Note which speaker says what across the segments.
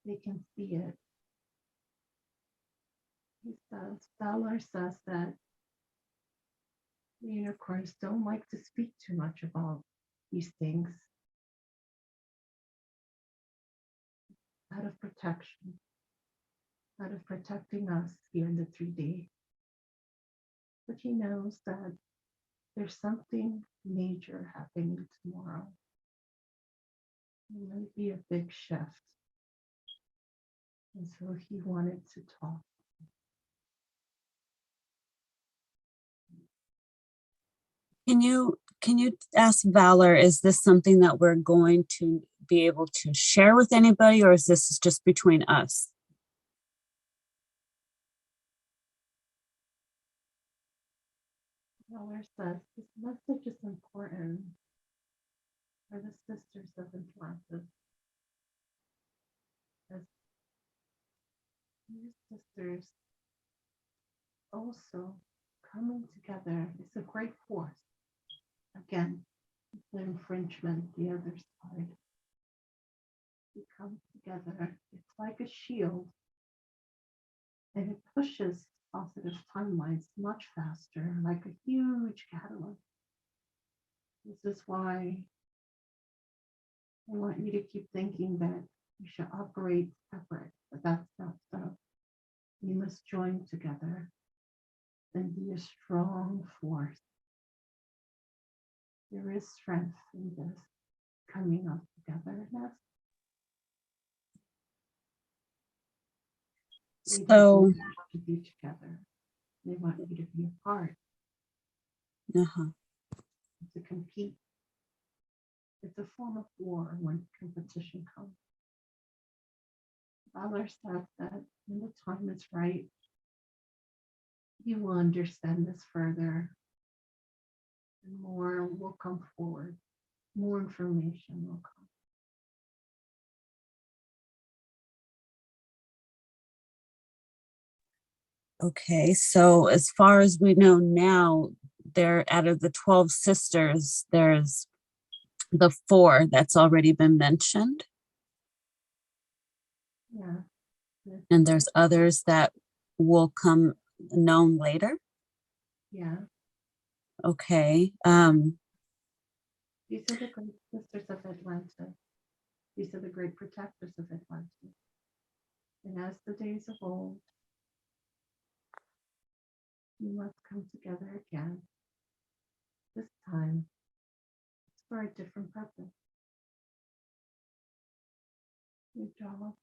Speaker 1: they can see it. He says, Valor says that the unicorns don't like to speak too much about these things out of protection, out of protecting us here in the 3D. But he knows that there's something major happening tomorrow. It might be a big shift. And so he wanted to talk.
Speaker 2: Can you ask Valor, is this something that we're going to be able to share with anybody, or is this just between us?
Speaker 1: Valor says this message is important for the sisters of Enchanted. As these sisters also coming together is a great force. Again, the infringement, the other side. We come together, it's like a shield, and it pushes positive timelines much faster, like a huge catalyst. This is why I want you to keep thinking that you should operate separate, but that's not so. You must join together and be a strong force. There is strength in this coming up together. That's they don't want to be together. They want you to be apart, to compete. It's a form of war when competition comes. Valor says that when the time is right, you will understand this further, and more will come forward. More information will come.
Speaker 2: Okay, so as far as we know now, there out of the 12 sisters, there's the 4 that's already been mentioned.
Speaker 1: Yeah.
Speaker 2: And there's others that will come known later.
Speaker 1: Yeah.
Speaker 2: Okay.
Speaker 1: These are the great sisters of Atlantis. These are the great protectors of Atlantis. And as the days of old, you must come together again. This time, it's for a different purpose. Your job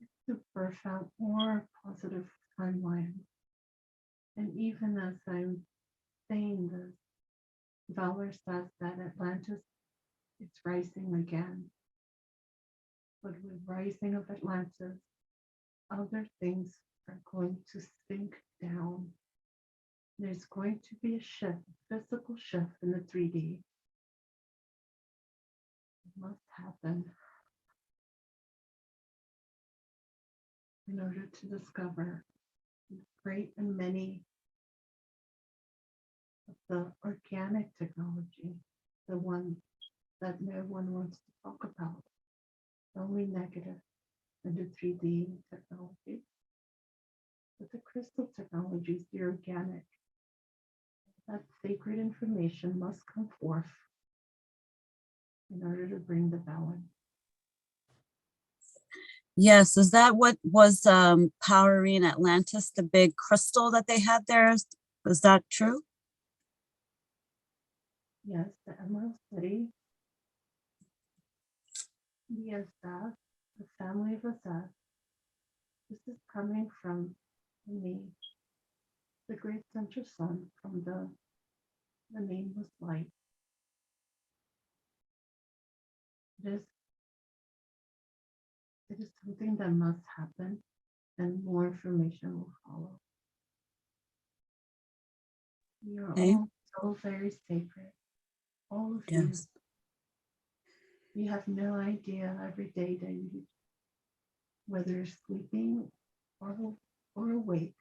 Speaker 1: is to birth out more positive timelines. And even as I'm saying this, Valor says that Atlantis is rising again. But with rising of Atlantis, other things are going to sink down. There's going to be a shift, a physical shift in the 3D. It must happen in order to discover great and many of the organic technology, the one that no one wants to talk about, only negative in the 3D technology. But the crystal technologies, the organic, that sacred information must come forth in order to bring the balance.
Speaker 2: Yes, is that what was powering Atlantis, the big crystal that they had there? Is that true?
Speaker 1: Yes, the Emerald City, the Azaz, the family of Azaz. This is coming from me, the great central sun from the nameless light. It is something that must happen, and more information will follow. You're all so very sacred, all of you. You have no idea every day that you, whether you're sleeping or awake,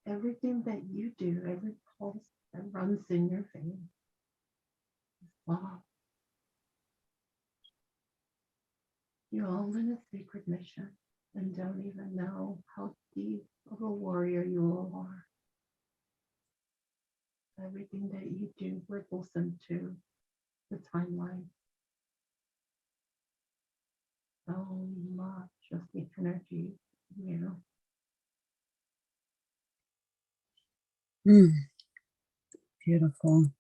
Speaker 1: everything that you do, every pulse that runs in your veins is love. You're all in a sacred mission and don't even know how deep of a warrior you all are. Everything that you do ripples into the timeline. So much of the energy, you know.
Speaker 2: Beautiful.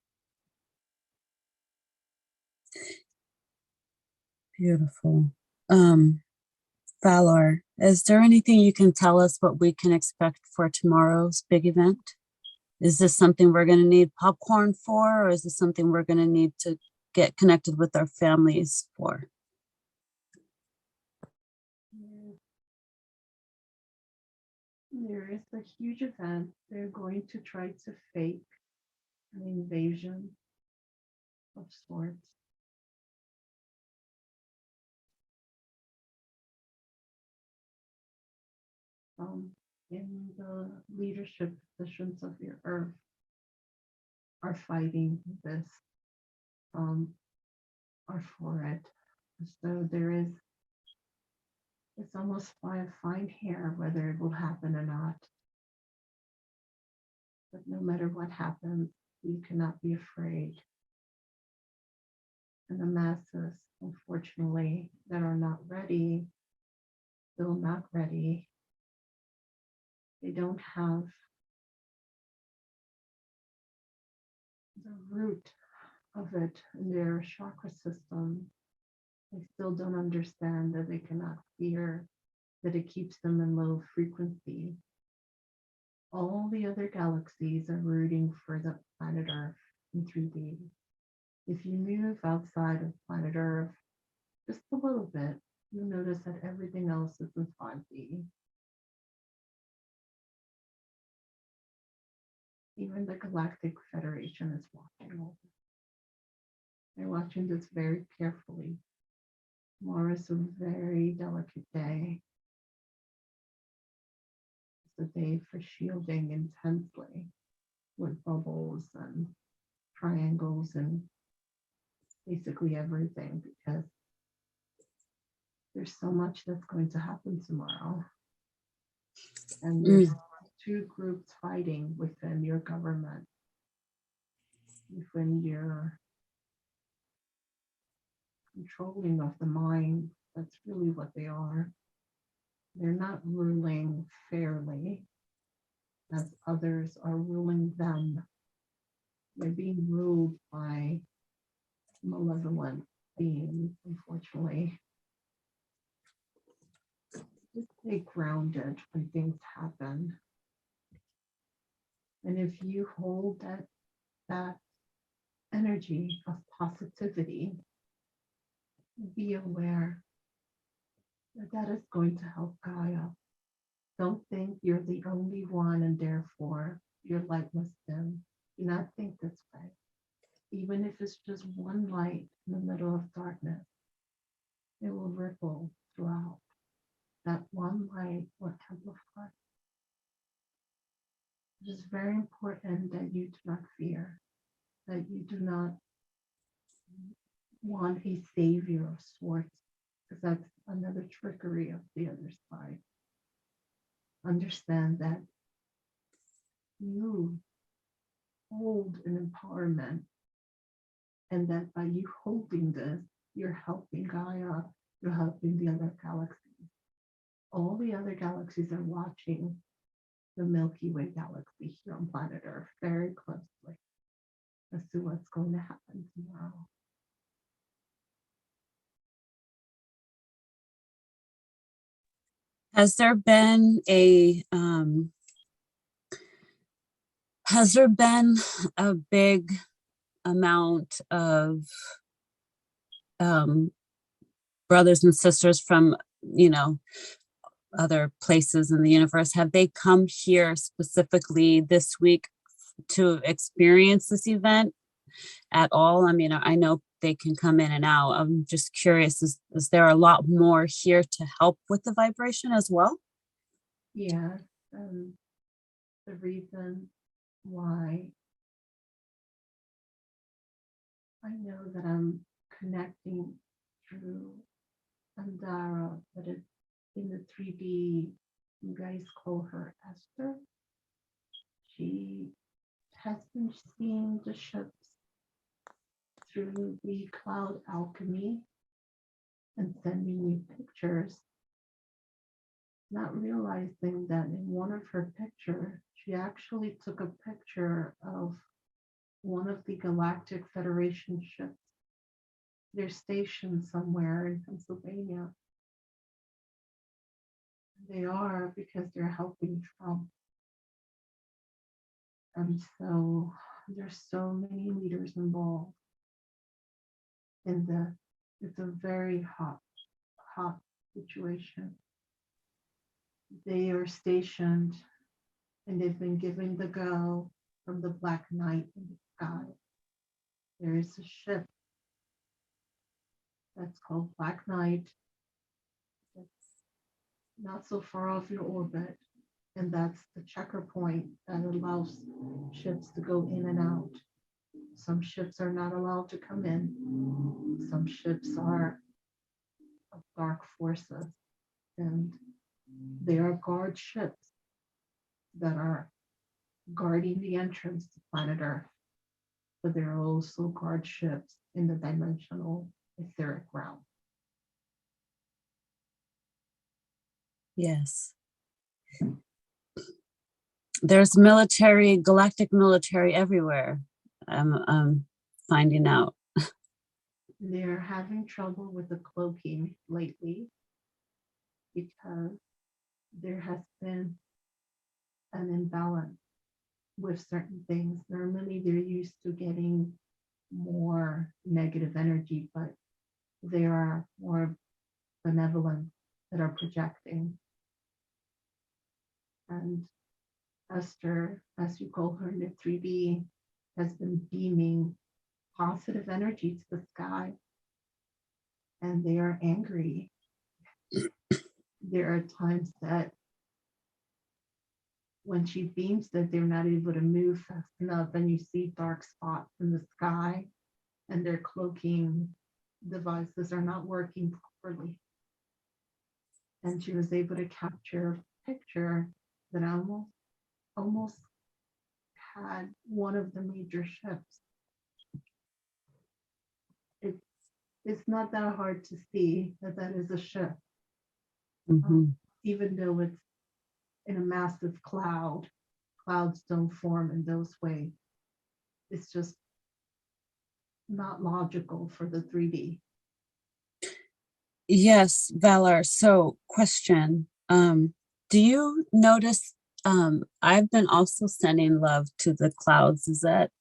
Speaker 2: Beautiful. Valor, is there anything you can tell us what we can expect for tomorrow's big event? Is this something we're going to need popcorn for, or is this something we're going to need to get connected with our families for?
Speaker 1: There is a huge event. They're going to try to fake an invasion of sorts. In the leadership positions of your earth are fighting this, are for it. So there is, it's almost by a fine hair whether it will happen or not. But no matter what happens, you cannot be afraid. And the masses, unfortunately, that are not ready, still not ready, they don't have the root of it in their chakra system. They still don't understand that they cannot fear, that it keeps them in low frequency. All the other galaxies are rooting for the planet Earth in 3D. If you move outside of planet Earth just a little bit, you'll notice that everything else is in 5D. Even the Galactic Federation is watching all this. They're watching this very carefully. Tomorrow is a very delicate day. It's a day for shielding intensely with bubbles and triangles and basically everything, because there's so much that's going to happen tomorrow. And there's two groups fighting within your government, within your controlling of the mind. That's really what they are. They're not ruling fairly as others are ruling them. They're being ruled by malevolent beings, unfortunately. Just stay grounded when things happen. And if you hold that energy of positivity, be aware that that is going to help Gaia. Don't think you're the only one and therefore your light must dim. Do not think this way. Even if it's just one light in the middle of darkness, it will ripple throughout. That one light will amplify. It is very important that you do not fear, that you do not want a savior of sorts, because that's another trickery of the other side. Understand that you hold an empowerment, and that by you holding this, you're helping Gaia, you're helping the other galaxies. All the other galaxies are watching the Milky Way galaxy here on planet Earth very closely as to what's going to happen tomorrow.
Speaker 2: Has there been a big amount of brothers and sisters from, other places in the universe? Have they come here specifically this week to experience this event at all? I mean, I know they can come in and out. I'm just curious, is there a lot more here to help with the vibration as well?
Speaker 1: Yeah, the reason why I know that I'm connecting through Andara, but in the 3D, you guys call her Esther. She has been seeing the ships through the cloud alchemy and sending me pictures, not realizing that in one of her pictures, she actually took a picture of one of the Galactic Federation ships. They're stationed somewhere in Pennsylvania. They are because they're helping Trump. And so there's so many leaders involved in it's a very hot situation. They are stationed and they've been given the go from the Black Knight in the sky. There is a ship that's called Black Knight that's not so far off your orbit. And that's the checker point that allows ships to go in and out. Some ships are not allowed to come in. Some ships are of dark forces. And they are guard ships that are guarding the entrance to planet Earth. But there are also guard ships in the dimensional etheric realm.
Speaker 2: Yes. There's military, galactic military everywhere. I'm finding out.
Speaker 1: They're having trouble with the cloaking lately because there has been an imbalance with certain things. Normally they're used to getting more negative energy, but they are more benevolent that are projecting. And Esther, as you call her in the 3D, has been beaming positive energy to the sky. And they are angry. There are times that when she beams that they're not able to move fast enough and you see dark spots in the sky and their cloaking devices are not working properly. And she was able to capture a picture that almost had one of the major ships. It's not that hard to see that is a ship, even though it's in a massive cloud. Clouds don't form in those ways. It's just not logical for the 3D.
Speaker 2: Yes, Valar. So question, do you notice, I've been also sending love to the clouds. Is that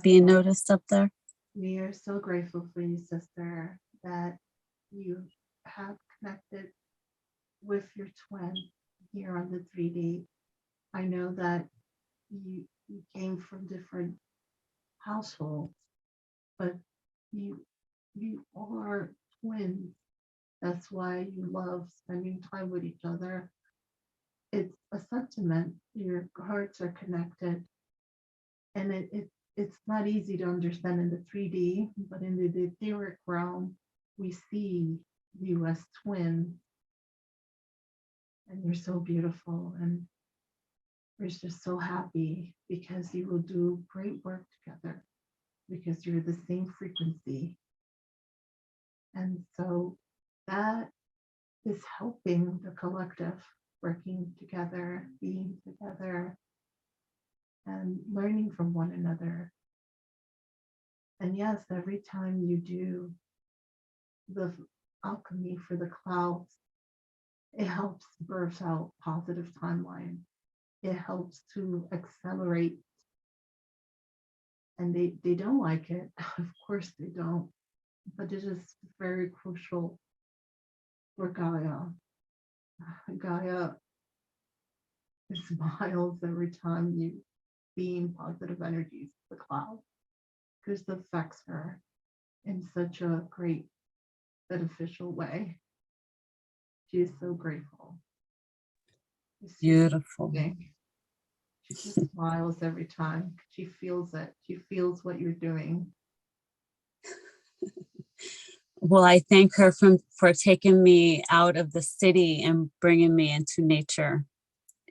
Speaker 2: being noticed up there?
Speaker 1: We are so grateful for you, sister, that you have connected with your twin here on the 3D. I know that you came from different households, but you are twins. That's why you love spending time with each other. It's a sentiment. Your hearts are connected, and it's not easy to understand in the 3D, but in the etheric realm, we see you as twins, and you're so beautiful, and we're just so happy because you will do great work together because you're the same frequency. And so that is helping the collective, working together, being together, and learning from one another. And yes, every time you do the alchemy for the clouds, it helps birth out positive timeline. It helps to accelerate. And they don't like it. Of course they don't. But it is very crucial for Gaia. Gaia smiles every time you beam positive energies to the cloud because it affects her in such a great beneficial way. She is so grateful.
Speaker 2: Beautiful.
Speaker 1: She just smiles every time. She feels it. She feels what you're doing.
Speaker 2: Well, I thank her for taking me out of the city and bringing me into nature.